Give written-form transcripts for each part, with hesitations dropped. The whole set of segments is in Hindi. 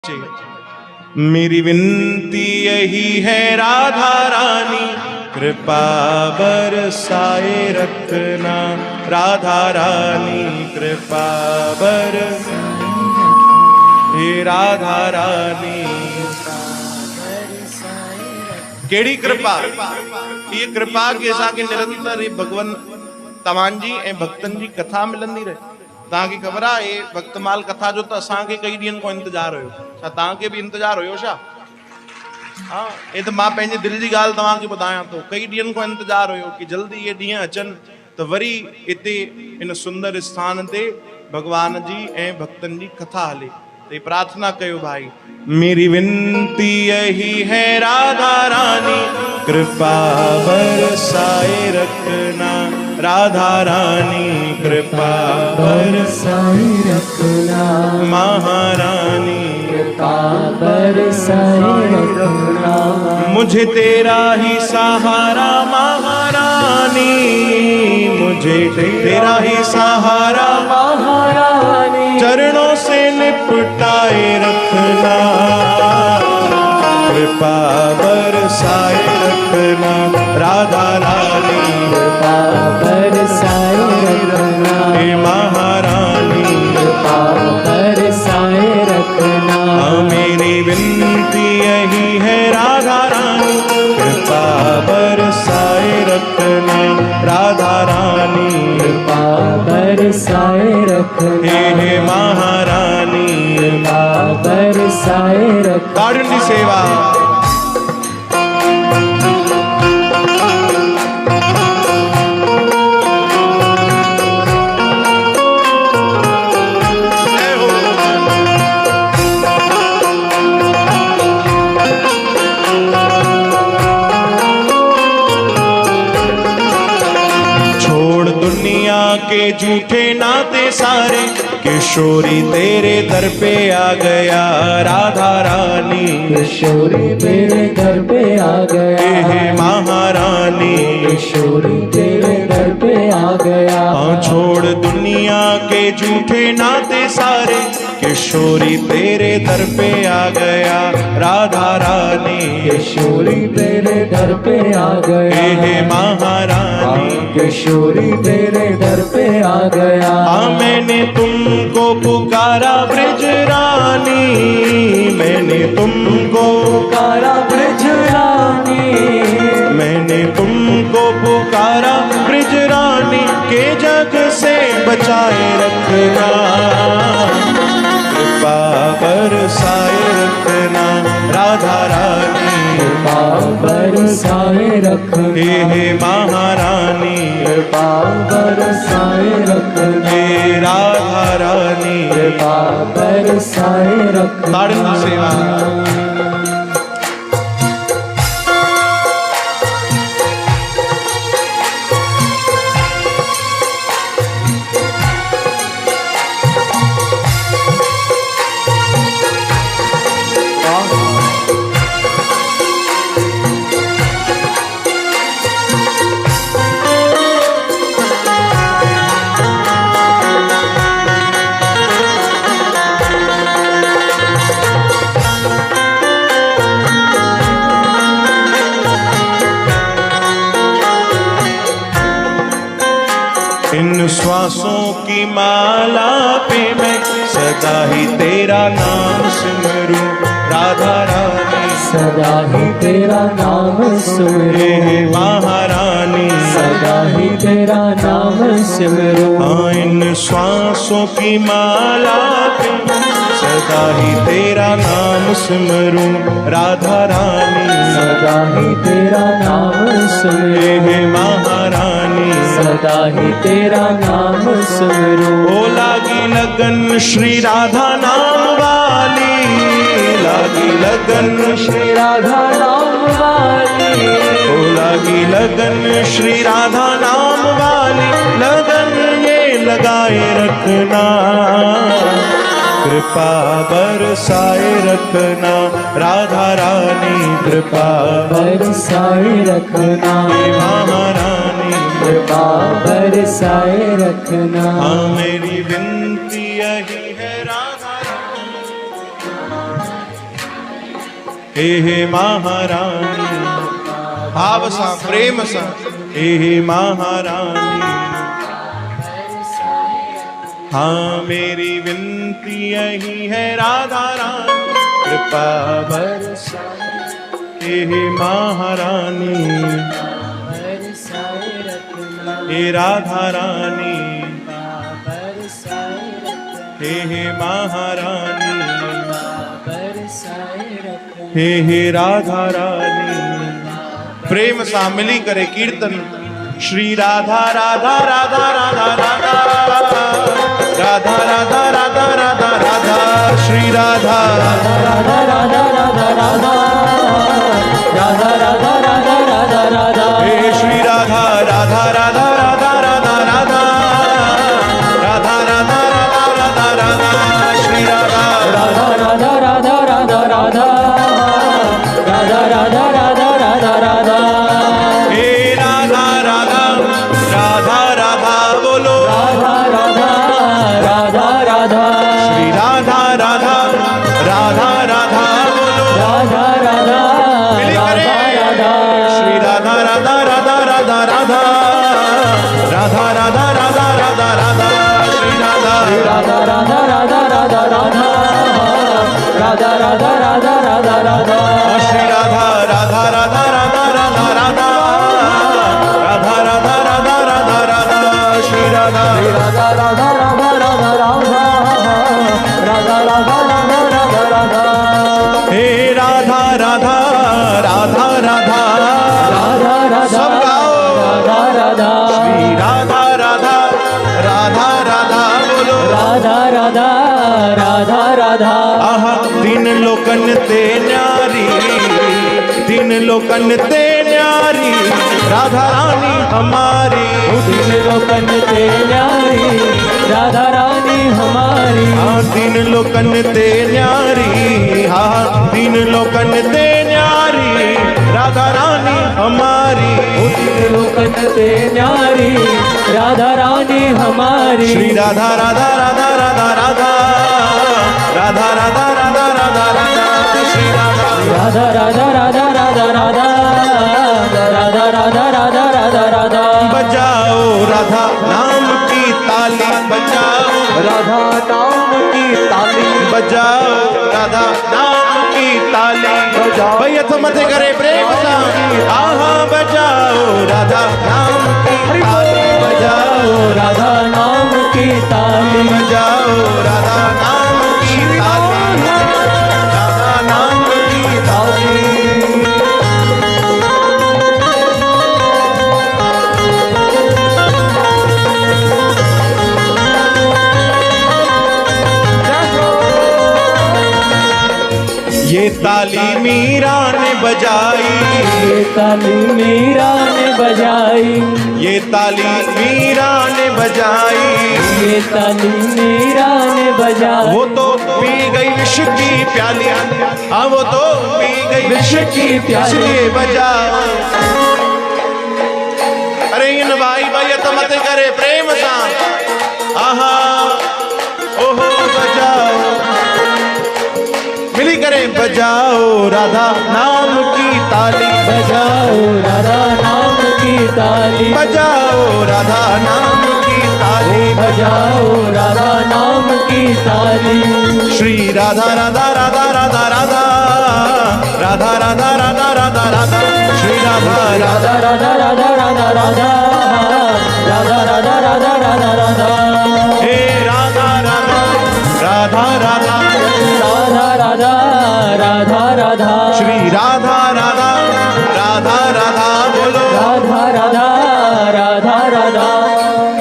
मेरी विनती यही है राधा रानी, कृपा बरसाए रखना। राधा रानी कृपा हे राधा रानी केड़ी कृपा, ये कृपा के असांखे निरंतर भगवान तव्हां जी ऐं भक्तन जी कथा मिलंदी रहे। तव्हांखे ख़बर आहे ये भक्तमाल कथा जो तो असांखे कई ॾींहंनि खां इंतजार हुयो, छा तव्हांखे भी इंतजार हुयो छा? हाँ, ये तो मां पंहिंजे दिल जी ॻाल्हि तव्हांखे ॿुधायां थो। कई ॾींहंनि खां इंतजार हुयो कि जल्दी ये ॾींहं अचनि तो वरी इते इन सुंदर स्थान ते भगवान जी ऐं भक्तन जी कथा हले। तो प्रार्थना कयो भाई, मेरी विनती यही है राधा रानी, कृपा बरसाए रखना। राधा रानी कृपा बरसाए रखना। महारानी कृपा बरसाए रखना। मुझे तेरा ही सहारा महारानी, मुझे तेरा ही सहारा महारानी। चरणों से लिपटाए रखना। कृपा बरसाए रखना। राधा रानी कृपा बरसाए रखना। हे महारानी कृपा बरसाए रखना। मेरी विनती यही है राधा रानी, कृपा बरसाए रखना। राधा रानी कृपा बरसाए रखना। हे महारानी कृपा बरसाए रखना। ताड़ियुनि जी सेवा। के झूठे नाते सारे, किशोरी तेरे दर पे आ गया। राधा रानी किशोरी तेरे दर पे आ गया। हे महारानी किशोरी तेरे दर पे आ गया। छोड़ दुनिया के झूठे नाते सारे, किशोरी तेरे दर पे आ गया। राधा रानी किशोरी तेरे दर पे आ गया। हे महारानी किशोरी तेरे दर पे आ गया। मैंने तुमको पुकारा ब्रज रानी, मैंने तुमको पुकारा ब्रज रानी। मैंने तुमको पुकारा ब्रज रानी, के जग से बचाए रखना। कृपा बरसाए रखना। राधा रानी कृपा बरसाए रखना। हे महारानी कृपा बरसाए रखना। हे राधा रानी कृपा बरसाए रखना। ताड़ियुनि जी सेवा। इन श्वासों की माला पे मैं सदा ही तेरा नाम सिमरूं। राधा रानी सदा ही तेरा नाम सिमरूं। हे महारानी सदा ही तेरा नाम सिमरूं। इन श्वासों की माला पे सदा ही तेरा नाम सिमरूं। राधा रानी सदा ही तेरा नाम सिमरूं। हे महारानी सदा ही तेरा नाम सिमरूं। ओ लागी लगन श्री राधा नाम वाली, लागी लगन श्री राधा नाम वाली। ओ लागी लगन श्री राधा नाम वाली, लगन ये लगाए रखना। कृपा बरसाए रखना। राधा रानी कृपा बरसाए रखना। महारानी कृपा बरसाए रखना। मेरी विनती यही है राधा रानी, हे महारानी भाव सा प्रेम सा हे महारानी हाँ मेरी विनती यही है राधा रानी कृपा बरसाए हे महारानी हे राधा रानी हे महारानी हे राधा रानी प्रेम सा मिली करे कीर्तन श्री राधा राधा राधा राधा राधा राधा राधा राधा राधा राधा श्री राधा राधा राधा राधा राधा राधा राधा राधा राधा राधा हे श्री राधा राधा राधा राधा राधा राधा राधा राधा राधा राधा राधा श्री राधा राधा राधा राधा राधा राधा राधा राधा राधा राधा राधा हे राधा राधा राधा राधा बोलो राधा राधा राधा राधा श्री राधा राधा राधा राधा बोलो राधा राधा मिली करे राधा श्री राधा राधा राधा राधा राधा राधा राधा राधा राधा राधा श्री राधा राधा राधा राधा राधा राधा राधा राधा राधा राधा राधा श्री राधा राधा राधा राधा राधा राधा राधा राधा राधा राधा राधा श्री राधा राधा राधा राधा राधा राधा राधा राधा राधा राधा राधा हे राधा राधा राधा राधा राधा राधा सब गाओ राधा राधा श्री राधा राधा राधा राधा बोलो राधा राधा राधा राधा आहा तीन लोकन ते न्यारी तीन लोकन ते न्यारी राधा रानी हमारी तीन लोकन ते न्यारी राधा रानी हमारी हाँ तीन लोकन ते न्यारी हाँ तीन लोकन ते न्यारी राधा रानी हमारी तीन लोकन ते न्यारी राधा रानी हमारी श्री राधा राधा राधा राधा राधा राधा राधा राधा राधा राधा श्री राधा राधा राधा राधा राधा राधा राधा राधा राधा राधा राधा बजाओ राधा नाम की ताली बजाओ राधा नाम की ताली बजाओ राधा नाम की ताली भैया तो मत करे प्रेम सा आहा बजाओ राधा नाम की ताली बजाओ राधा नाम की ताली बजाओ राधा नाम की ताली राधा नाम की ताली ये ताली मीरा ने बजाई ये ताली मीरा ने बजाई ये ताली मीरा ने बजाई ये ताली मीरा ने बजाई वो तो पी गई विष की प्याली हाँ वो तो पी गई विष की प्याली इसलिए बजाओ अरे इन भाई भाई तो मत करे प्रेम सा आहा ओहो बजाओ मिली करे बजाओ राधा नाम की ताली बजाओ राधा नाम की ताली बजाओ राधा नाम की ताली बजाओ राधा नाम की ताली श्री राधा राधा राधा राधा राधा राधा राधा राधा राधा राधा श्री राधा राधा राधा राधा राधा राधा राधा राधा राधा राधा राधा हे राधा राधा राधा राधा राधा राधा राधा राधा श्री राधा राधा राधा राधा बोलो राधा राधा राधा राधा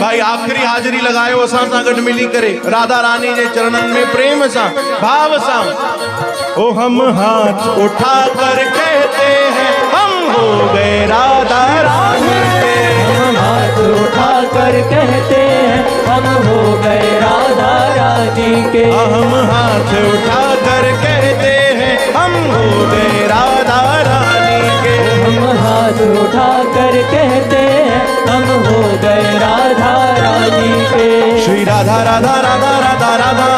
भाई आखिरी हाजिरी लगाए असां सां गॾु मिली करे राधा रानी जे चरणन में प्रेम सां भाव सां ओ हम हाथ उठा कर कहते हैं हम हो गए राधा रानी के हम हाथ उठा कर कहते हैं हम हो गए राधा रानी के हम हाथ उठा कर कहते हैं हम हो गए राधा रानी के हम हाथ उठा कर कहते हैं हम हो गए राधा रानी के श्री राधा राधा राधा राधा राधा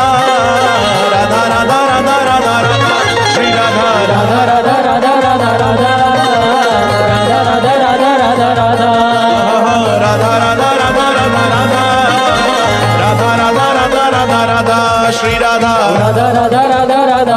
राधा राधा राधा राधा राधा श्री राधा राधा राधा राधा